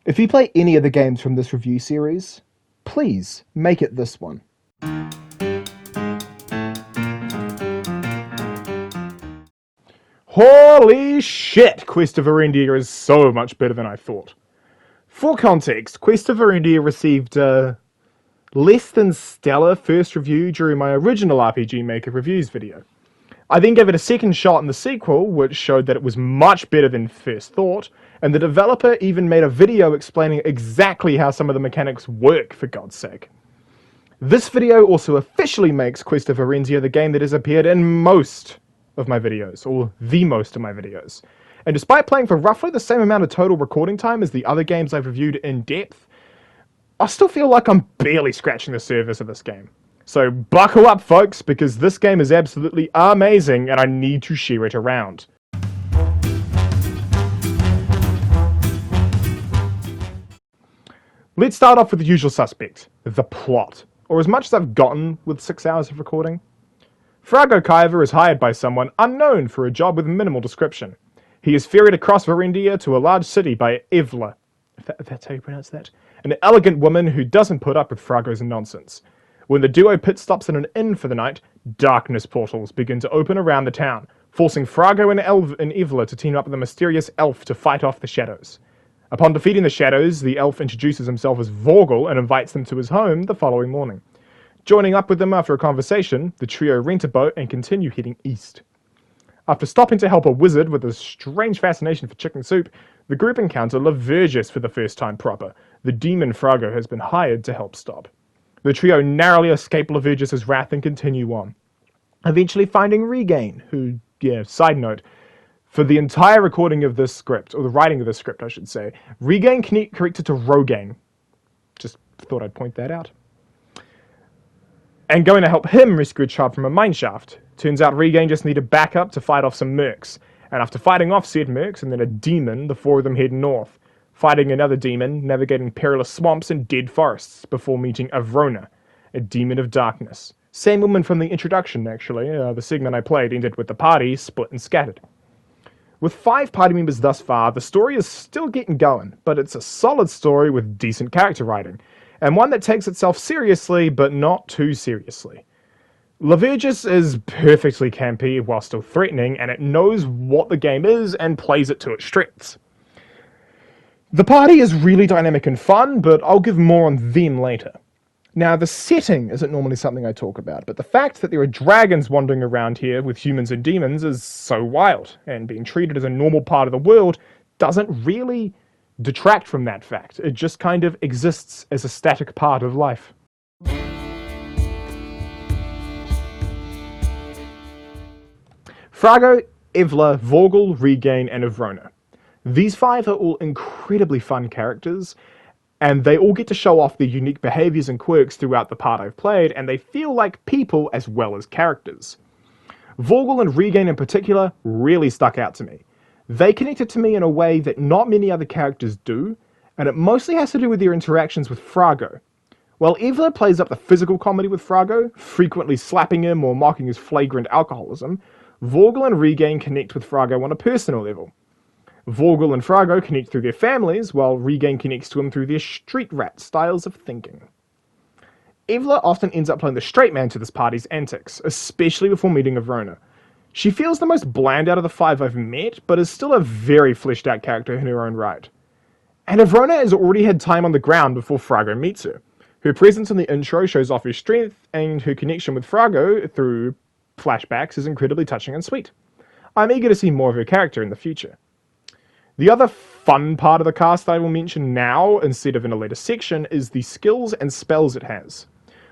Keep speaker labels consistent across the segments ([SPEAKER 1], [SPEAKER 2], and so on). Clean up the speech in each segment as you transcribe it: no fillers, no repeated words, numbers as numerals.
[SPEAKER 1] If you play any of the games from this review series, please make it this one.
[SPEAKER 2] Holy shit! Quest of Verendia is so much better than I thought. For context, Quest of Verendia received a less than stellar first review during my original RPG Maker reviews video. I then gave it a second shot in the sequel, which showed that it was much better than first thought, and the developer even made a video explaining exactly how some of the mechanics work, for God's sake. This video also officially makes Quest of Verendia the game that has appeared in most of my videos, or the most of my videos. And despite playing for roughly the same amount of total recording time as the other games I've reviewed in depth, I still feel like I'm barely scratching the surface of this game. So buckle up, folks, because this game is absolutely amazing and I need to share it around. Let's start off with the usual suspect, the plot, or as much as I've gotten with 6 hours of recording. Frago Kaiver is hired by someone unknown for a job with minimal description. He is ferried across Verendia to a large city by Evla, if that's how you pronounce that, an elegant woman who doesn't put up with Frago's nonsense. When the duo pit stops in an inn for the night, darkness portals begin to open around the town, forcing Frago and Evla to team up with a mysterious elf to fight off the shadows. Upon defeating the shadows, the elf introduces himself as Vorgel and invites them to his home the following morning. Joining up with them after a conversation, the trio rent a boat and continue heading east. After stopping to help a wizard with a strange fascination for chicken soup, the group encounter Lavergus for the first time proper, the demon Frago has been hired to help stop. The trio narrowly escape Lavergus' wrath and continue on, eventually finding Regain, who, side note, for the entire recording of this script, or the writing of this script I should say, Regain corrected to Rogain. Just thought I'd point that out. And going to help him rescue a child from a mineshaft. Turns out Regain just needed backup to fight off some mercs. And after fighting off said mercs and then a demon, the four of them head north, fighting another demon, navigating perilous swamps and dead forests before meeting Avrona, a demon of darkness. Same woman from the introduction, actually. The segment I played ended with the party split and scattered. With 5 party members thus far, the story is still getting going, but it's a solid story with decent character writing, and one that takes itself seriously, but not too seriously. Lavergus is perfectly campy while still threatening, and it knows what the game is and plays it to its strengths. The party is really dynamic and fun, but I'll give more on them later. Now, the setting isn't normally something I talk about, but the fact that there are dragons wandering around here with humans and demons is so wild, and being treated as a normal part of the world doesn't really detract from that fact. It just kind of exists as a static part of life. Frago, Evla, Vorgel, Regain, and Avrona. These 5 are all incredibly fun characters, and they all get to show off their unique behaviors and quirks throughout the part I've played, and they feel like people as well as characters. Vorgel and Regain in particular really stuck out to me. They connected to me in a way that not many other characters do, and it mostly has to do with their interactions with Frago. While Evla plays up the physical comedy with Frago, frequently slapping him or mocking his flagrant alcoholism, Vorgel and Regain connect with Frago on a personal level. Vorgel and Frago connect through their families, while Regain connects to him through their street rat styles of thinking. Evla often ends up playing the straight man to this party's antics, especially before meeting Avrona. She feels the most bland out of the 5 I've met, but is still a very fleshed out character in her own right. And Avrona has already had time on the ground before Frago meets her. Her presence in the intro shows off her strength, and her connection with Frago through flashbacks is incredibly touching and sweet. I'm eager to see more of her character in the future. The other fun part of the cast that I will mention now, instead of in a later section, is the skills and spells it has,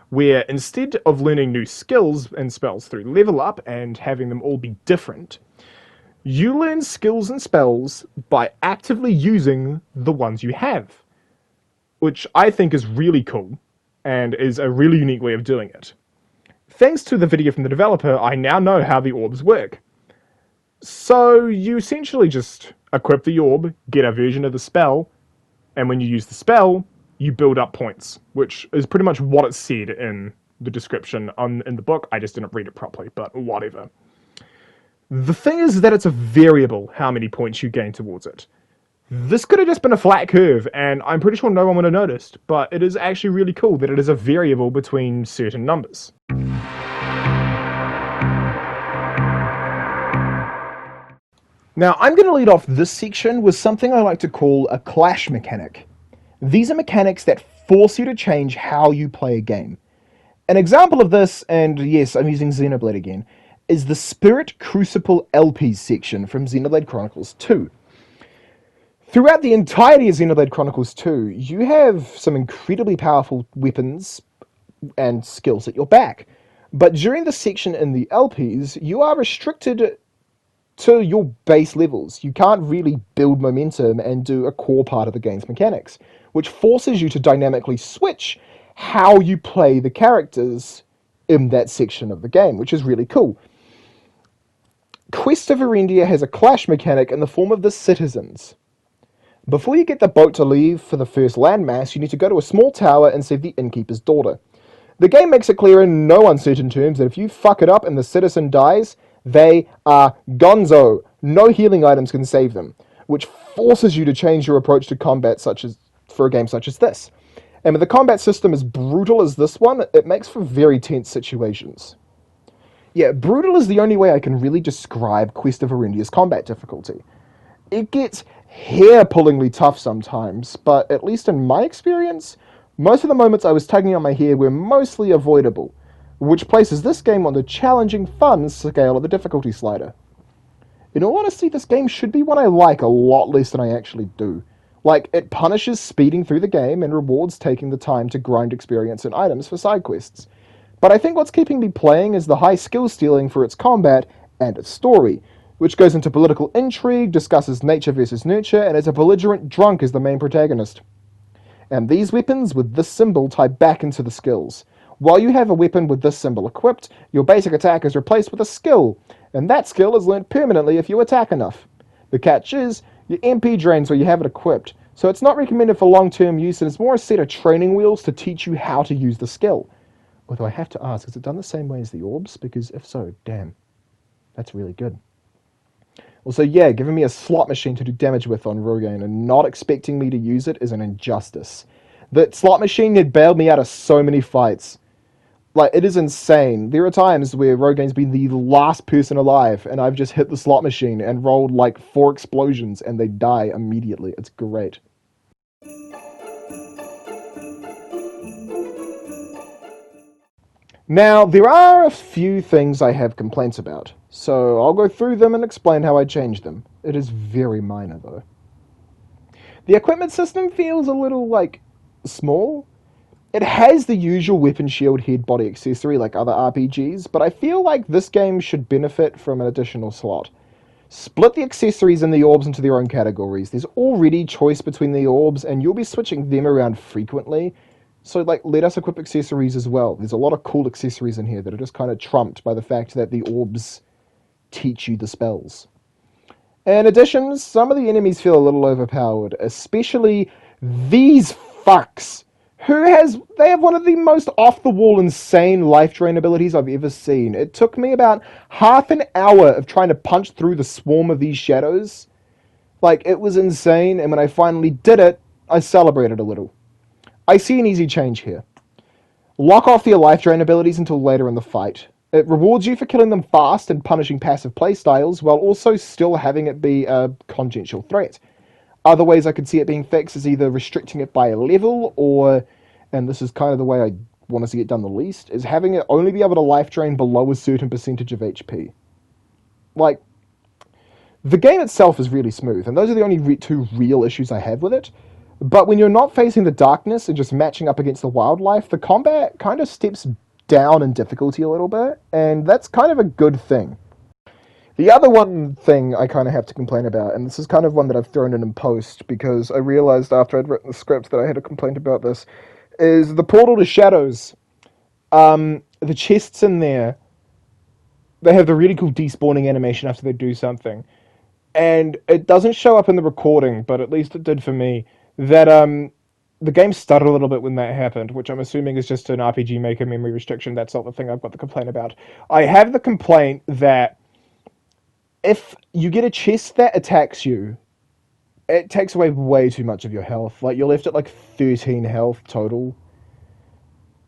[SPEAKER 2] where instead of learning new skills and spells through level up and having them all be different, you learn skills and spells by actively using the ones you have, which I think is really cool and is a really unique way of doing it. Thanks to the video from the developer, I now know how the orbs work. So you essentially just equip the orb, get a version of the spell, and when you use the spell, you build up points, which is pretty much what it said in the description in the book. I just didn't read it properly, but whatever. The thing is that it's a variable how many points you gain towards it. This could have just been a flat curve, and I'm pretty sure no one would have noticed, but it is actually really cool that it is a variable between certain numbers.
[SPEAKER 1] Now, I'm going to lead off this section with something I like to call a clash mechanic. These are mechanics that force you to change how you play a game. An example of this, and yes, I'm using Xenoblade again, is the Spirit Crucible LPs section from Xenoblade Chronicles 2. Throughout the entirety of Xenoblade Chronicles 2, you have some incredibly powerful weapons and skills at your back. But during the section in the LPs, you are restricted to your base levels. You can't really build momentum and do a core part of the game's mechanics, which forces you to dynamically switch how you play the characters in that section of the game, which is really cool. Quest of Verendia has a clash mechanic in the form of the citizens. Before you get the boat to leave for the first landmass, you need to go to a small tower and save the innkeeper's daughter. The game makes it clear in no uncertain terms that if you fuck it up and the citizen dies, they are gonzo. No healing items can save them, which forces you to change your approach to combat for a game such as this. And with the combat system as brutal as this one, it makes for very tense situations. Yeah, brutal is the only way I can really describe Quest of Verendia's combat difficulty. It gets hair-pullingly tough sometimes, but at least in my experience, most of the moments I was tugging on my hair were mostly avoidable, which places this game on the challenging fun scale of the difficulty slider. In all honesty, this game should be one I like a lot less than I actually do. Like, it punishes speeding through the game and rewards taking the time to grind experience and items for side quests. But I think what's keeping me playing is the high skill stealing for its combat and its story, which goes into political intrigue, discusses nature versus nurture, and has a belligerent drunk as the main protagonist. And these weapons with this symbol tie back into the skills. While you have a weapon with this symbol equipped, your basic attack is replaced with a skill, and that skill is learnt permanently if you attack enough. The catch is, your MP drains where you have it equipped, so it's not recommended for long-term use and it's more a set of training wheels to teach you how to use the skill. Although I have to ask, is it done the same way as the orbs? Because if so, damn, that's really good. Also, yeah, giving me a slot machine to do damage with on Rogaine and not expecting me to use it is an injustice. That slot machine had bailed me out of so many fights. Like, it is insane. There are times where Rogaine's been the last person alive, and I've just hit the slot machine and rolled like 4 explosions, and they die immediately. It's great. Now, there are a few things I have complaints about, so I'll go through them and explain how I changed them. It is very minor, though. The equipment system feels a little, small. It has the usual weapon, shield, head, body accessory like other RPGs, but I feel like this game should benefit from an additional slot. Split the accessories and the orbs into their own categories. There's already choice between the orbs, and you'll be switching them around frequently. So, let us equip accessories as well. There's a lot of cool accessories in here that are just kind of trumped by the fact that the orbs teach you the spells. In addition, some of the enemies feel a little overpowered, especially these fucks. They have one of the most off-the-wall insane life drain abilities I've ever seen. It took me about half an hour of trying to punch through the swarm of these shadows. It was insane, and when I finally did it, I celebrated a little. I see an easy change here. Lock off your life drain abilities until later in the fight. It rewards you for killing them fast and punishing passive playstyles, while also still having it be a tangential threat. Other ways I could see it being fixed is either restricting it by a level, or, and this is kind of the way I want to see it done the least, is having it only be able to life drain below a certain percentage of HP. The game itself is really smooth, and those are the only two real issues I have with it. But when you're not facing the darkness and just matching up against the wildlife, the combat kind of steps down in difficulty a little bit, and that's kind of a good thing. The other one thing I kind of have to complain about, and this is kind of one that I've thrown in post because I realized after I'd written the script that I had a complaint about this, is the portal to shadows. The chests in there, they have the really cool despawning animation after they do something. And it doesn't show up in the recording, but at least it did for me, that the game stuttered a little bit when that happened, which I'm assuming is just an RPG Maker memory restriction. That's not the thing I've got the complaint about. I have the complaint that if you get a chest that attacks you, it takes away way too much of your health. Like, you're left at like 13 health total.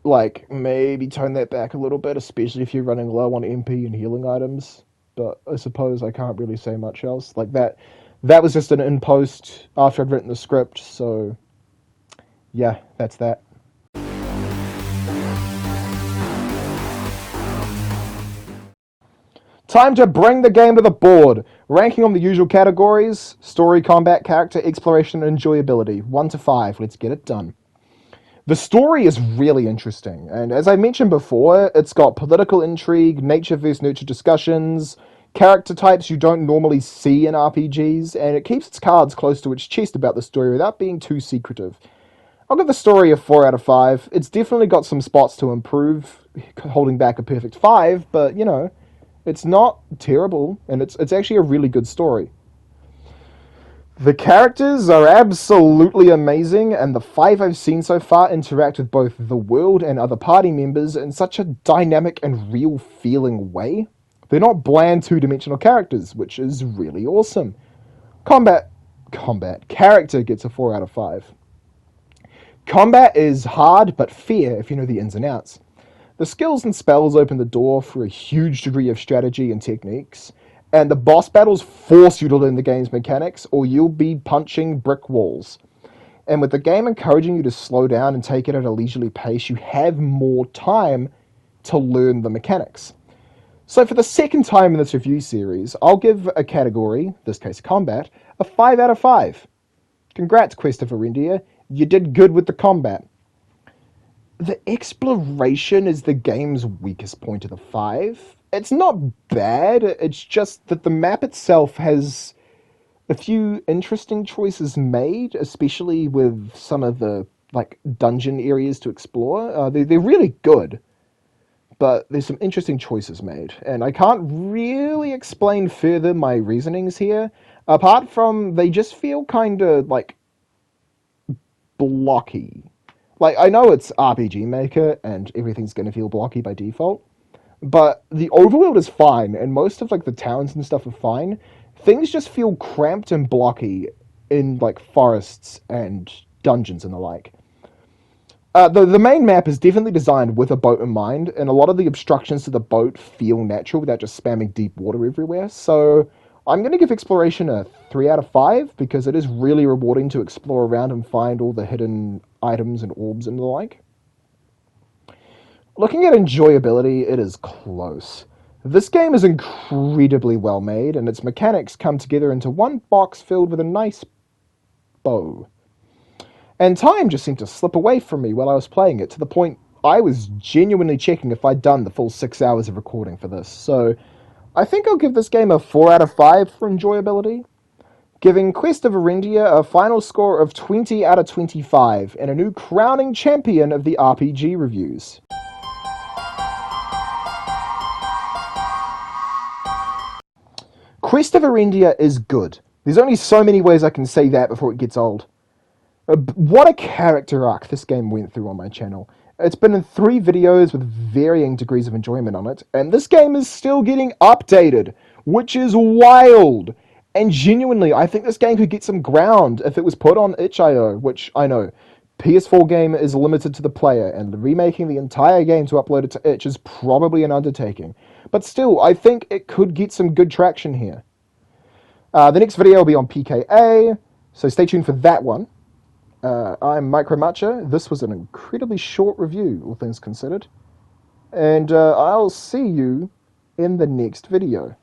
[SPEAKER 1] Like, maybe tone that back a little bit, especially if you're running low on MP and healing items. But I suppose I can't really say much else. Like, that was just an in post after I'd written the script, so yeah, that's that. Time to bring the game to the board. Ranking on the usual categories: story, combat, character, exploration, and enjoyability. 1 to 5. Let's get it done. The story is really interesting, and as I mentioned before, it's got political intrigue, nature versus nurture discussions, character types you don't normally see in RPGs, and it keeps its cards close to its chest about the story without being too secretive. I'll give the story a 4 out of 5. It's definitely got some spots to improve, holding back a perfect 5, but, you know, it's not terrible, and it's actually a really good story. The characters are absolutely amazing, and the 5 I've seen so far interact with both the world and other party members in such a dynamic and real feeling way. They're not bland two-dimensional characters, which is really awesome. Character gets a 4 out of 5. Combat is hard but fair if you know the ins and outs. The skills and spells open the door for a huge degree of strategy and techniques, and the boss battles force you to learn the game's mechanics or you'll be punching brick walls. And with the game encouraging you to slow down and take it at a leisurely pace, you have more time to learn the mechanics. So for the second time in this review series, I'll give a category, this case combat, a 5 out of 5. Congrats, Quest of Verendia. You did good with the combat. The exploration is the game's weakest point of the 5. It's not bad, it's just that the map itself has a few interesting choices made, especially with some of the like dungeon areas to explore. They're really good, but there's some interesting choices made, and I can't really explain further my reasonings here, apart from they just feel kind of like blocky. Like, I know it's RPG Maker and everything's going to feel blocky by default, but the overworld is fine, and most of like the towns and stuff are fine. Things just feel cramped and blocky in like forests and dungeons and the like. The main map is definitely designed with a boat in mind, and a lot of the obstructions to the boat feel natural without just spamming deep water everywhere. So I'm going to give exploration a 3 out of 5 because it is really rewarding to explore around and find all the hidden items and orbs and the like. Looking at enjoyability, it is close. This game is incredibly well made, and its mechanics come together into one box filled with a nice bow. And time just seemed to slip away from me while I was playing it, to the point I was genuinely checking if I'd done the full 6 hours of recording for this. So I think I'll give this game a 4 out of 5 for enjoyability, giving Quest of Verendia a final score of 20 out of 25 and a new crowning champion of the RPG reviews. Quest of Verendia is good. There's only so many ways I can say that before it gets old. What a character arc this game went through on my channel. It's been in 3 videos with varying degrees of enjoyment on it, and this game is still getting updated, which is wild. And genuinely, I think this game could get some ground if it was put on itch.io, which I know, PS4 game is limited to the player, and remaking the entire game to upload it to itch is probably an undertaking. But still, I think it could get some good traction here. The next video will be on PKA, so stay tuned for that one. I'm Micro Matcha. This was an incredibly short review, all things considered. And I'll see you in the next video.